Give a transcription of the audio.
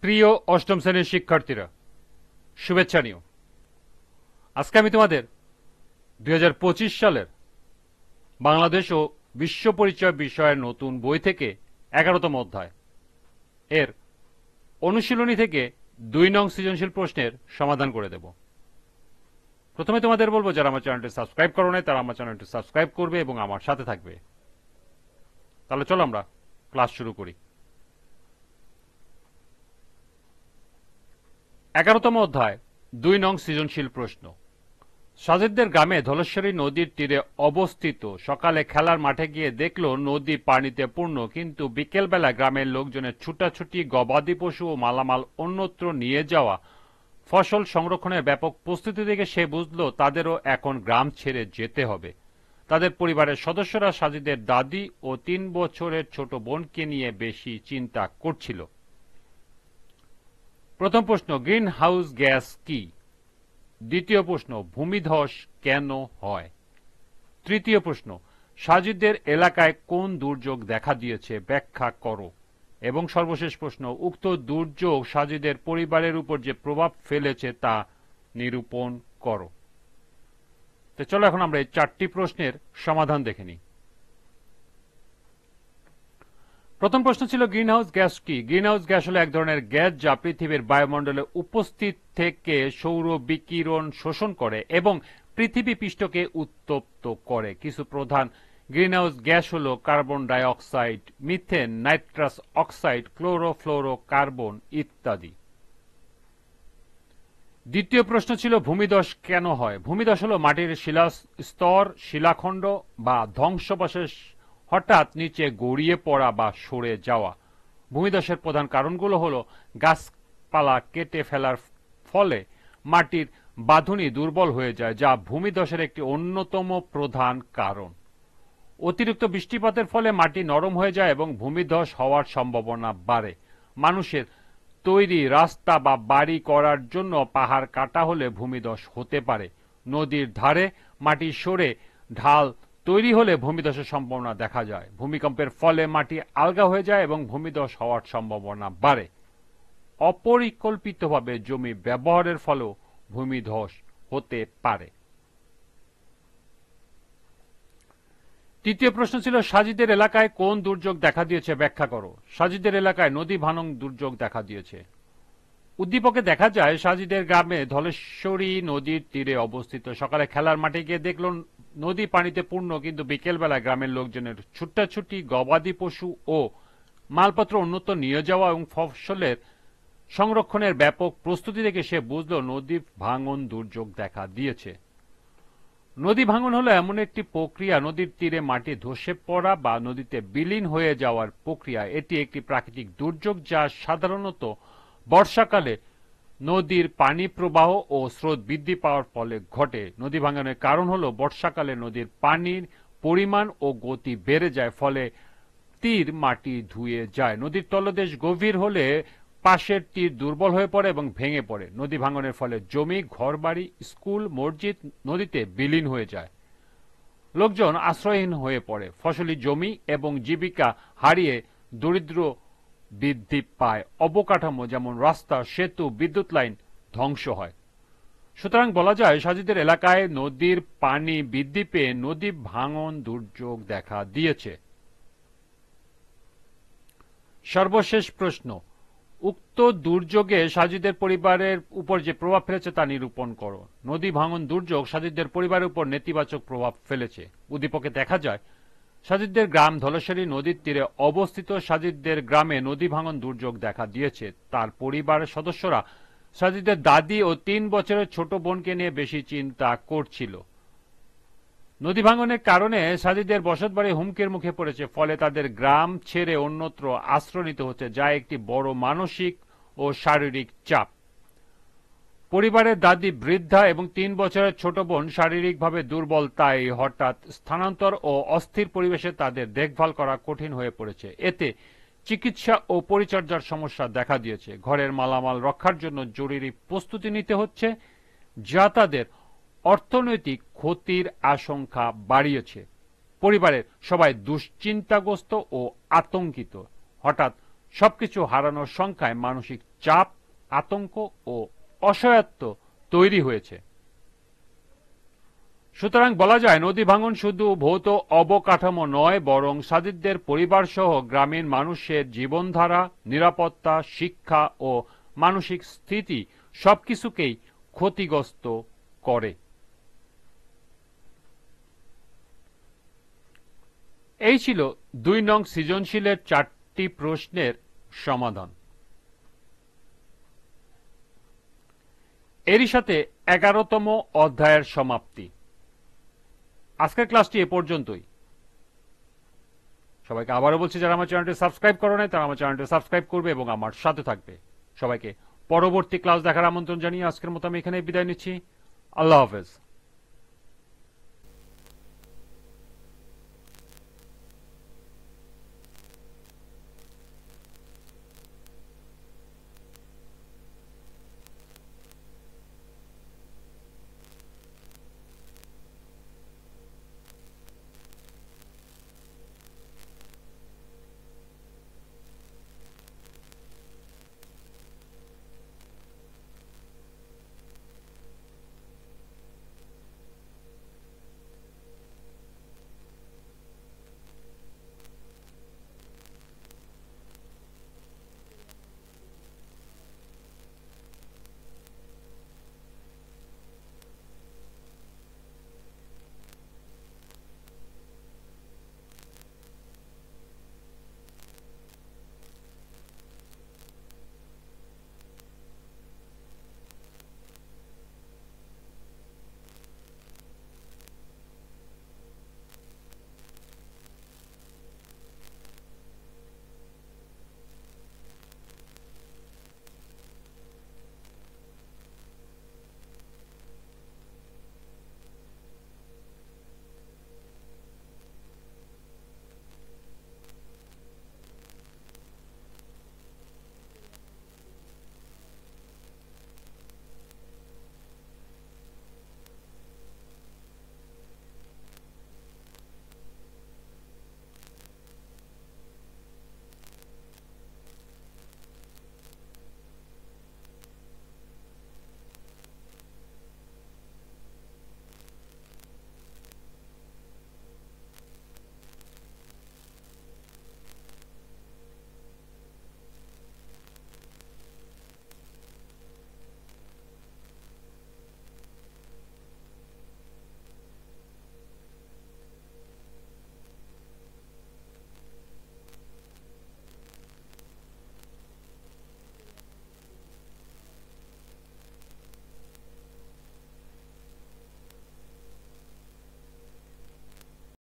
প্রিয় অষ্টম শ্রেণীর শিক্ষার্থীরা, শুভেচ্ছা নিও। আজকে আমি তোমাদের 2025 সালের বাংলাদেশ ও বিশ্ব পরিচয় বিষয়ের নতুন বই থেকে 11তম অধ্যায় এর অনুশীলনী থেকে 2 নং সৃজনশীল প্রশ্নের সমাধান করে দেব। প্রথমে তোমাদের বলবো, যারা আমার চ্যানেলটি সাবস্ক্রাইব করো নাই তারা আমার চ্যানেলটি সাবস্ক্রাইব করবে এবং আমার সাথে থাকবে। তাহলে চলো আমরা ক্লাস শুরু করি। 11তম অধ্যায় 2 নং সৃজনশীল প্রশ্ন। সাজিদদের গ্রামে ধলেশ্বরী নদীর তীরে অবস্থিত। সকালে খেলার মাঠে গিয়ে দেখল নদী পানিতে পূর্ণ, কিন্তু বিকেলবেলা গ্রামের লোকজনের ছুটাছুটি, গবাদি পশু ও মালামাল অন্যত্র নিয়ে যাওয়া, ফসল সংরক্ষণের ব্যাপক প্রস্তুতি দেখে সে বুঝল তাদেরও এখন গ্রাম ছেড়ে যেতে হবে। তাদের পরিবারের সদস্যরা সাজিদের দাদি ও 3 বছরের ছোট বোনকে নিয়ে বেশি চিন্তা করছিল। প্রথম প্রশ্ন, গ্রিন হাউস গ্যাস কি? দ্বিতীয় প্রশ্ন, ভূমিধস কেন হয়? তৃতীয় প্রশ্ন, সাজিদের এলাকায় কোন দুর্যোগ দেখা দিয়েছে, ব্যাখ্যা করো। এবং সর্বশেষ প্রশ্ন, উক্ত দুর্যোগ সাজিদের পরিবারের উপর যে প্রভাব ফেলেছে তা নিরূপণ করো। তো চলো এখন আমরা এই 4টি প্রশ্নের সমাধান দেখে নিই। প্রথম প্রশ্ন ছিল গ্রিনহাউস গ্যাস কি? গ্রিনহাউস গ্যাস হলো এক ধরনের গ্যাস যা পৃথিবীর বায়ুমণ্ডলে উপস্থিত থেকে সৌর বিকিরণ শোষণ করে এবং পৃথিবী পৃষ্ঠকে উত্তপ্ত করে। কিছু প্রধান গ্রিনহাউস গ্যাস হলো carbon dioxide, methane, nitrous oxide, chlorofluorocarbon ইত্যাদি। দ্বিতীয় প্রশ্ন ছিল ভূমিধস কেন হয়? ভূমিধস হলো মাটির শিলাস্তর, শিলাখণ্ড বা ধ্বংসাবশেষ হঠাৎ নিচে গড়িয়ে পড়া বা সরে যাওয়া। ভূমিধসের প্রধান কারণগুলো হলো গাছপালা কেটে ফেলার ফলে মাটির বাঁধুনি দুর্বল হয়ে যায়, যা ভূমিধসের একটি অন্যতম প্রধান কারণ। অতিরিক্ত বৃষ্টিপাতের ফলে মাটি নরম হয়ে যায় এবং ভূমিধস হওয়ার সম্ভাবনা বাড়ে। মানুষের তৈরি রাস্তা বা বাড়ি করার জন্য পাহাড় কাটা হলে ভূমিধস হতে পারে। নদীর ধারে মাটি সরে ঢাল তৈরি হলে ভূমিধসের সম্ভাবনা দেখা যায়। ভূমিকম্পের ফলে মাটি আলগা হয়ে যায় এবং ভূমিধস হওয়ার সম্ভাবনা বাড়ে। অপরিকল্পিতভাবে জমি ব্যবহারের ফলেও ভূমিধস হতে পারে। তৃতীয় প্রশ্ন ছিল সাজিদের এলাকায় কোন দুর্যোগ দেখা দিয়েছে, ব্যাখ্যা করো। সাজিদের এলাকায় নদী ভাঙন দুর্যোগ দেখা দিয়েছে। উদ্দীপকে দেখা যায় সাজিদের গ্রামে ধলেশ্বরী নদীর তীরে অবস্থিত। সকালে খেলার মাঠে গিয়ে দেখল নদী পানিতে পূর্ণ, কিন্তু বিকেলবেলা গ্রামের লোকজনের ছুটাছুটি, গবাদি পশু ও মালপত্র অন্যত্র নিয়ে যাওয়া এবং ফসলের সংরক্ষণের ব্যাপক প্রস্তুতি দেখে সে বুঝল নদী ভাঙন দুর্যোগ দেখা দিয়েছে। নদী ভাঙন হলো এমন একটি প্রক্রিয়া, নদীর তীরে মাটি ধসে পড়া বা নদীতে বিলীন হয়ে যাওয়ার প্রক্রিয়া। এটি একটি প্রাকৃতিক দুর্যোগ যা সাধারণত বর্ষাকালে নদীর পানি প্রবাহ ও স্রোত বৃদ্ধি পাওয়ার ফলে ঘটে। নদী ভাঙনের কারণ হলো বর্ষাকালে নদীর পানির পরিমাণ ও গতি বেড়ে যায়, ফলে তীর মাটি ধুয়ে যায়। নদীর তলদেশ গভীর হলে পাশের তীর দুর্বল হয়ে পড়ে এবং ভেঙে পড়ে। নদী ভাঙনের ফলে জমি, ঘরবাড়ি, স্কুল, মসজিদ নদীতে বিলীন হয়ে যায়। লোকজন আশ্রয়হীন হয়ে পড়ে। ফসলি জমি এবং জীবিকা হারিয়ে দরিদ্র বৃদ্ধি পায়। অবকাঠামো যেমন রাস্তা, সেতু, বিদ্যুৎ লাইন ধ্বংস হয়। সুতরাং বলা যায় সাজিদের এলাকায় নদীর পানি বৃদ্ধি পেয়ে নদী ভাঙন দুর্যোগ দেখা দিয়েছে। সর্বশেষ প্রশ্ন, উক্ত দুর্যোগে সাজিদের পরিবারের উপর যে প্রভাব ফেলেছে তা নিরূপণ করো। নদী ভাঙন দুর্যোগ সাজিদের পরিবারের উপর নেতিবাচক প্রভাব ফেলেছে। উদ্দীপকে দেখা যায় সাজিদের গ্রাম ধলেশ্বরী নদীর তীরে অবস্থিত। সাজিদের গ্রামে নদী ভাঙন দুর্যোগ দেখা দিয়েছে। তার পরিবারের সদস্যরা সাজিদের দাদি ও 3 বছরের ছোট বোনকে নিয়ে বেশি চিন্তা করছিল। নদী ভাঙনের কারণে সাজিদের বসতবাড়ি হুমকির মুখে পড়েছে, ফলে তাদের গ্রাম ছেড়ে অন্যত্র আশ্রয় নিতে হচ্ছে, যা একটি বড় মানসিক ও শারীরিক চাপ। পরিবারের দাদি বৃদ্ধা এবং 3 বছরের ছোট বোন শারীরিকভাবে দুর্বল, তাই হঠাৎ স্থানান্তর ও অস্থির পরিবেশে তাদের দেখভাল করা কঠিন হয়ে পড়েছে। এতে চিকিৎসা ও পরিচর্যার সমস্যা দেখা দিয়েছে। ঘরের মালামাল রক্ষার জন্য জরুরি প্রস্তুতি নিতে হচ্ছে, যা তাদের অর্থনৈতিক ক্ষতির আশঙ্কা বাড়িয়েছে। পরিবারের সবাই দুশ্চিন্তাগ্রস্ত ও আতঙ্কিত। হঠাৎ সবকিছু হারানোর সংখ্যায় মানসিক চাপ, আতঙ্ক ও অসহায়ত্ব তৈরি হয়েছে। সুতরাং বলা যায় নদী ভাঙন শুধু ভৌত অবকাঠামো নয়, বরং সাজিদদের পরিবার সহ গ্রামীণ মানুষের জীবনধারা, নিরাপত্তা, শিক্ষা ও মানসিক স্থিতি সবকিছুকেই ক্ষতিগ্রস্ত করে। এই ছিল ২ নং সৃজনশীলের ৪টি প্রশ্নের সমাধান। এরই সাথে ১১তম অধ্যায়ের সমাপ্তি। আজকের ক্লাসটি এ পর্যন্তই। সবাইকে আবারও বলছি, যারা আমার চ্যানেলটি সাবস্ক্রাইব করে নাই তারা আমার চ্যানেলটি সাবস্ক্রাইব করবে এবং আমার সাথে থাকবে। সবাইকে পরবর্তী ক্লাস দেখার আমন্ত্রণ জানিয়ে আজকের মতো আমি এখানে বিদায় নিচ্ছি। আল্লাহ হাফেজ।